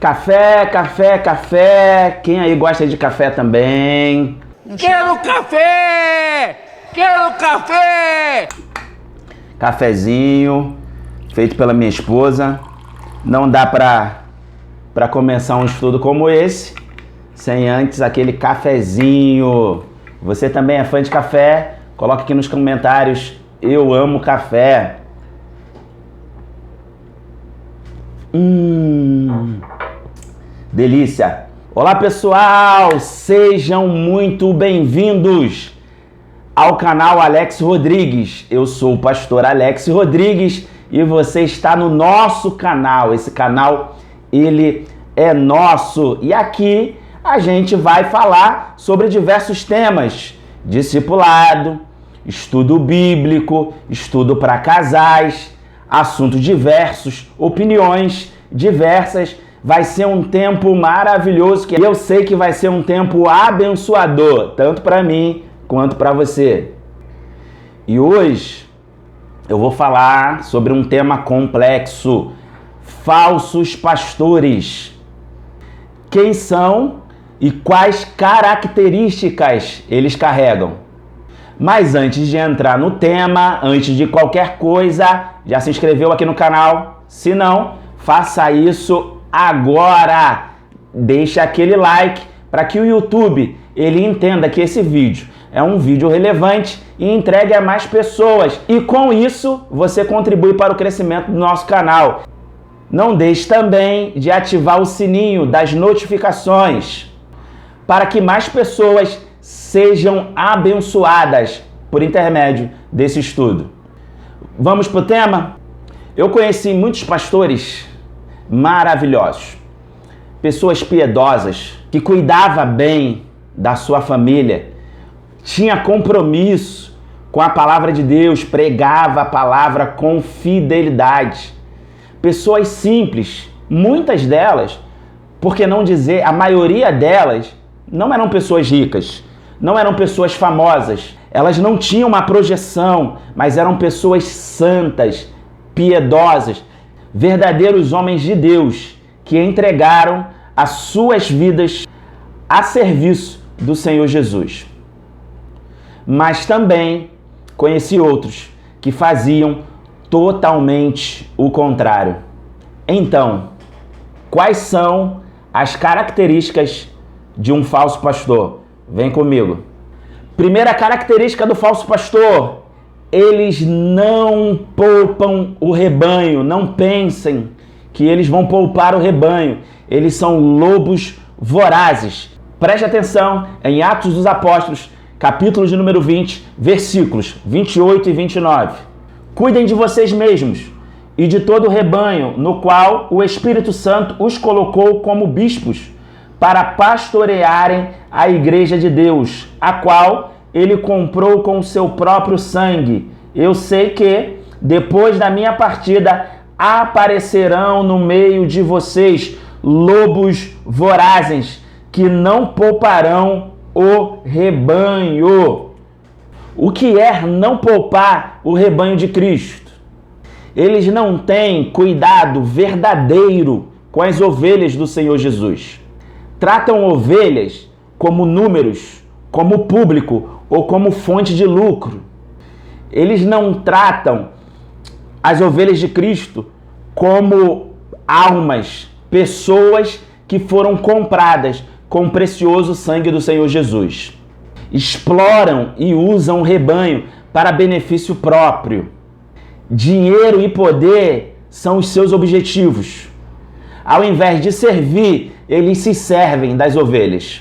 Café, café, café. Quem aí gosta de café também? Quero café! Quero café! Cafezinho, feito pela minha esposa. Não dá pra começar um estudo como esse sem antes aquele cafezinho. Você também é fã de café? Coloque aqui nos comentários. Eu amo café. Delícia! Olá pessoal, sejam muito bem-vindos ao canal Alex Rodrigues. Eu sou o pastor Alex Rodrigues e você está no nosso canal. Esse canal, ele é nosso e aqui a gente vai falar sobre diversos temas: discipulado, estudo bíblico, estudo para casais, assuntos diversos, opiniões diversas. Vai ser um tempo maravilhoso que eu sei que vai ser um tempo abençoador, tanto para mim quanto para você. E hoje eu vou falar sobre um tema complexo: falsos pastores. Quem são e quais características eles carregam? Mas antes de entrar no tema, antes de qualquer coisa, já se inscreveu aqui no canal? Se não, faça isso agora. Deixa aquele like para que o YouTube ele entenda que esse vídeo é um vídeo relevante e entregue a mais pessoas. E com isso, você contribui para o crescimento do nosso canal. Não deixe também de ativar o sininho das notificações para que mais pessoas sejam abençoadas por intermédio desse estudo. Vamos para o tema? Eu conheci muitos pastores maravilhosos, pessoas piedosas, que cuidavam bem da sua família, tinha compromisso com a palavra de Deus, pregava a palavra com fidelidade. Pessoas simples, muitas delas, por que não dizer a maioria delas, não eram pessoas ricas, não eram pessoas famosas, elas não tinham uma projeção, mas eram pessoas santas, piedosas, verdadeiros homens de Deus que entregaram as suas vidas a serviço do Senhor Jesus. Mas também conheci outros que faziam totalmente o contrário. Então, quais são as características de um falso pastor? Vem comigo. Primeira característica do falso pastor: eles não poupam o rebanho. Não pensem que eles vão poupar o rebanho. Eles são lobos vorazes. Preste atenção em Atos dos Apóstolos, capítulo de número 20, versículos 28 e 29. Cuidem de vocês mesmos e de todo o rebanho, no qual o Espírito Santo os colocou como bispos, para pastorearem a igreja de Deus, a qual ele comprou com o seu próprio sangue. Eu sei que, depois da minha partida, aparecerão no meio de vocês lobos vorazes, que não pouparão o rebanho. O que é não poupar o rebanho de Cristo? Eles não têm cuidado verdadeiro com as ovelhas do Senhor Jesus. Tratam ovelhas como números, como público ou como fonte de lucro. Eles não tratam as ovelhas de Cristo como almas, pessoas que foram compradas com o precioso sangue do Senhor Jesus. Exploram e usam o rebanho para benefício próprio. Dinheiro e poder são os seus objetivos. Ao invés de servir, eles se servem das ovelhas.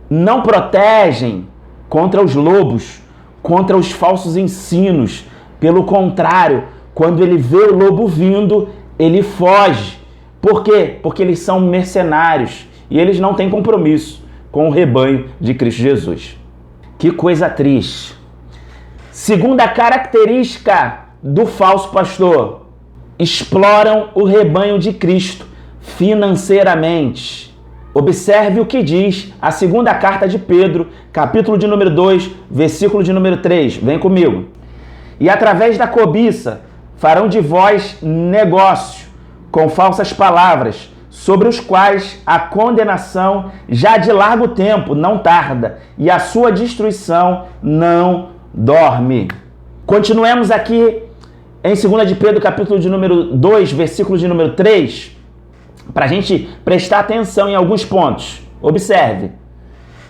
Não protegem contra os lobos, contra os falsos ensinos. Pelo contrário, quando ele vê o lobo vindo, ele foge. Por quê? Porque eles são mercenários e eles não têm compromisso com o rebanho de Cristo Jesus. Que coisa triste. Segunda característica do falso pastor: exploram o rebanho de Cristo financeiramente. Observe o que diz a segunda carta de Pedro, capítulo de número 2, versículo de número 3. Vem comigo. E através da cobiça farão de vós negócio com falsas palavras, sobre os quais a condenação já de largo tempo não tarda, e a sua destruição não dorme. Continuemos aqui em 2 de Pedro, capítulo de número 2, versículo de número 3, para a gente prestar atenção em alguns pontos. Observe.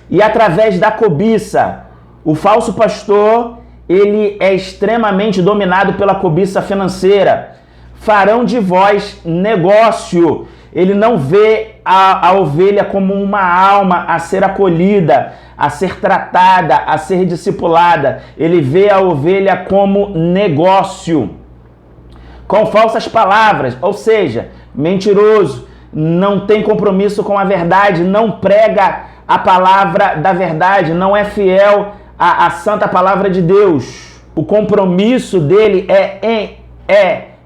E através da cobiça, o falso pastor, ele é extremamente dominado pela cobiça financeira. Farão de vós negócio. Ele não vê a ovelha como uma alma a ser acolhida, a ser tratada, a ser discipulada. Ele vê a ovelha como negócio, com falsas palavras, ou seja, mentiroso, não tem compromisso com a verdade, não prega a palavra da verdade, não é fiel à santa palavra de Deus. O compromisso dele é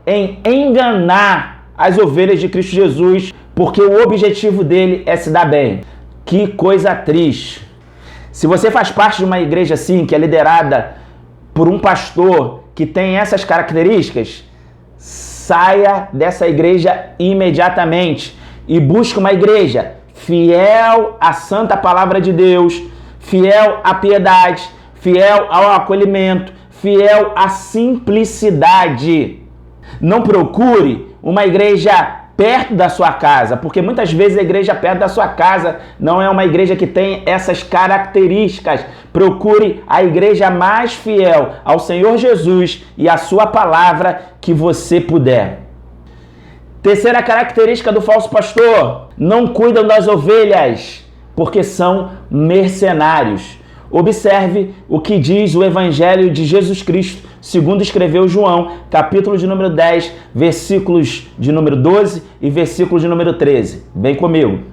em enganar as ovelhas de Cristo Jesus, porque o objetivo dele é se dar bem. Que coisa triste. Se você faz parte de uma igreja assim, que é liderada por um pastor que tem essas características, saia dessa igreja imediatamente e busque uma igreja fiel à santa palavra de Deus, fiel à piedade, fiel ao acolhimento, fiel à simplicidade. Não procure uma igreja perto da sua casa, porque muitas vezes a igreja perto da sua casa não é uma igreja que tem essas características. Procure a igreja mais fiel ao Senhor Jesus e à sua palavra que você puder. Terceira característica do falso pastor: não cuidam das ovelhas, porque são mercenários. Observe o que diz o Evangelho de Jesus Cristo, segundo escreveu João, capítulo de número 10, versículos de número 12 e versículo de número 13. Vem comigo.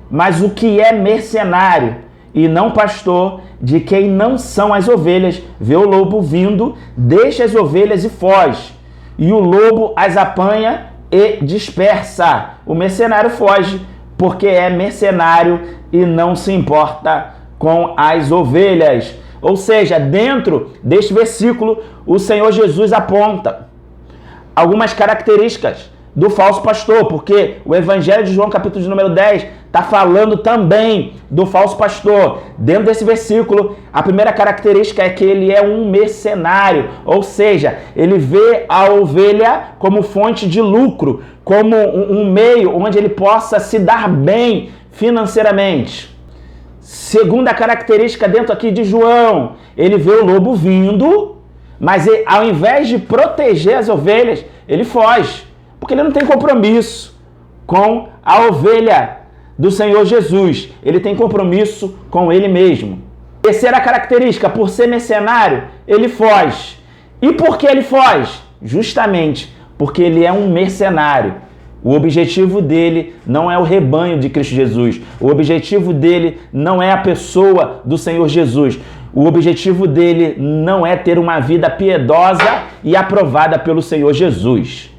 Mas o que é mercenário e não pastor, de quem não são as ovelhas, vê o lobo vindo, deixa as ovelhas e foge. E o lobo as apanha e dispersa. O mercenário foge, porque é mercenário e não se importa com as ovelhas. Ou seja, dentro deste versículo, o Senhor Jesus aponta algumas características do falso pastor, porque o Evangelho de João, capítulo de número 10, está falando também do falso pastor. Dentro desse versículo, a primeira característica é que ele é um mercenário, ou seja, ele vê a ovelha como fonte de lucro, como um meio onde ele possa se dar bem financeiramente. Segunda característica dentro aqui de João, ele vê o lobo vindo, mas ele, ao invés de proteger as ovelhas, ele foge, porque ele não tem compromisso com a ovelha do Senhor Jesus, ele tem compromisso com ele mesmo. Terceira característica, por ser mercenário, ele foge. E por que ele foge? Justamente porque ele é um mercenário. O objetivo dele não é o rebanho de Cristo Jesus. O objetivo dele não é a pessoa do Senhor Jesus. O objetivo dele não é ter uma vida piedosa e aprovada pelo Senhor Jesus.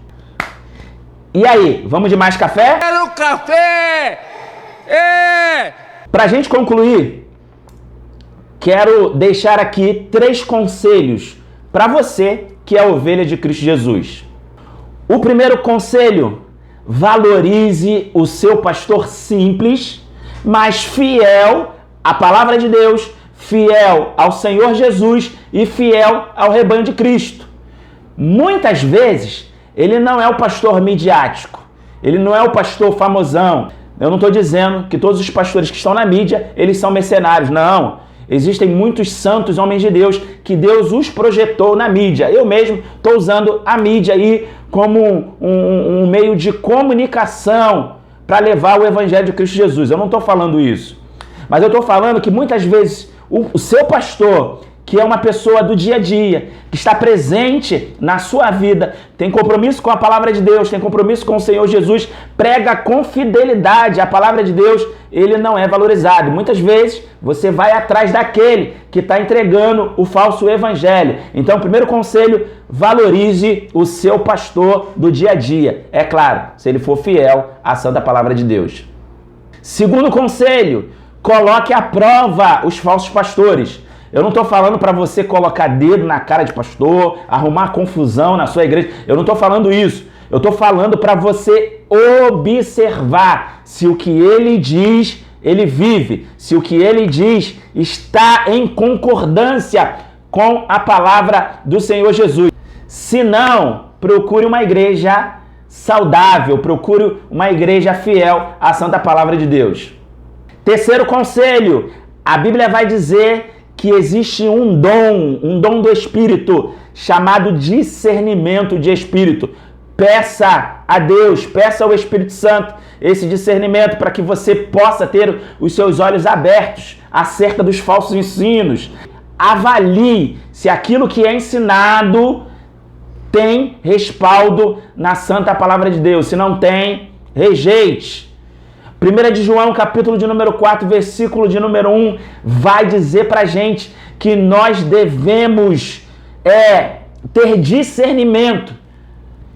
E aí, vamos de mais café? Quero café! Para a gente concluir, quero deixar aqui 3 conselhos para você que é ovelha de Cristo Jesus. O primeiro conselho: valorize o seu pastor simples, mas fiel à palavra de Deus, fiel ao Senhor Jesus e fiel ao rebanho de Cristo. Muitas vezes, ele não é o pastor midiático, ele não é o pastor famosão. Eu não estou dizendo que todos os pastores que estão na mídia, eles são mercenários, não. Existem muitos santos homens de Deus que Deus os projetou na mídia. Eu mesmo estou usando a mídia aí como um meio de comunicação para levar o Evangelho de Cristo Jesus. Eu não estou falando isso. Mas eu estou falando que muitas vezes o seu pastor, que é uma pessoa do dia a dia, que está presente na sua vida, tem compromisso com a palavra de Deus, tem compromisso com o Senhor Jesus, prega com fidelidade a palavra de Deus, ele não é valorizado. Muitas vezes você vai atrás daquele que está entregando o falso evangelho. Então, primeiro conselho: valorize o seu pastor do dia a dia. É claro, se ele for fiel à santa palavra de Deus. Segundo conselho: coloque à prova os falsos pastores. Eu não estou falando para você colocar dedo na cara de pastor, arrumar confusão na sua igreja. Eu não estou falando isso. Eu estou falando para você observar se o que ele diz, ele vive, se o que ele diz está em concordância com a palavra do Senhor Jesus. Se não, procure uma igreja saudável, procure uma igreja fiel à santa palavra de Deus. Terceiro conselho, a Bíblia vai dizer que existe um dom do Espírito, chamado discernimento de Espírito. Peça a Deus, peça ao Espírito Santo esse discernimento para que você possa ter os seus olhos abertos acerca dos falsos ensinos. Avalie se aquilo que é ensinado tem respaldo na santa palavra de Deus. Se não tem, rejeite. 1 de João, capítulo de número 4, versículo de número 1, vai dizer pra gente que nós devemos ter discernimento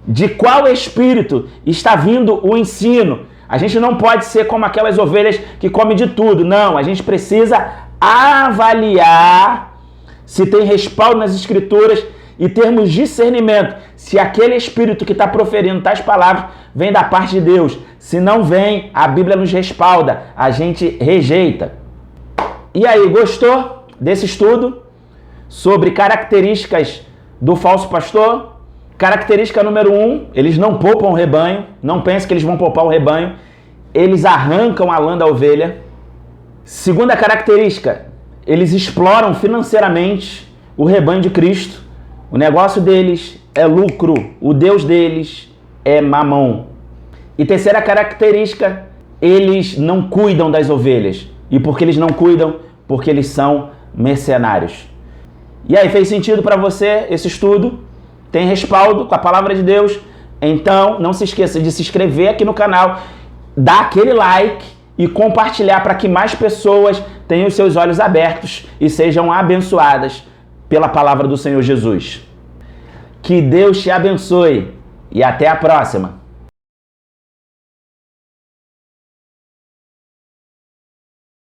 de qual espírito está vindo o ensino. A gente não pode ser como aquelas ovelhas que comem de tudo. Não, a gente precisa avaliar se tem respaldo nas escrituras e termos discernimento se aquele espírito que está proferindo tais palavras vem da parte de Deus. Se não vem, a Bíblia nos respalda, a gente rejeita. E aí, gostou desse estudo sobre características do falso pastor? Característica número 1, eles não poupam o rebanho. Não pense que eles vão poupar o rebanho. Eles arrancam a lã da ovelha. Segunda característica, eles exploram financeiramente o rebanho de Cristo. O negócio deles é lucro. O Deus deles é mamão. E terceira característica, eles não cuidam das ovelhas. E por que eles não cuidam? Porque eles são mercenários. E aí, fez sentido para você esse estudo? Tem respaldo com a palavra de Deus? Então, não se esqueça de se inscrever aqui no canal, dar aquele like e compartilhar para que mais pessoas tenham os seus olhos abertos e sejam abençoadas pela palavra do Senhor Jesus. Que Deus te abençoe e até a próxima!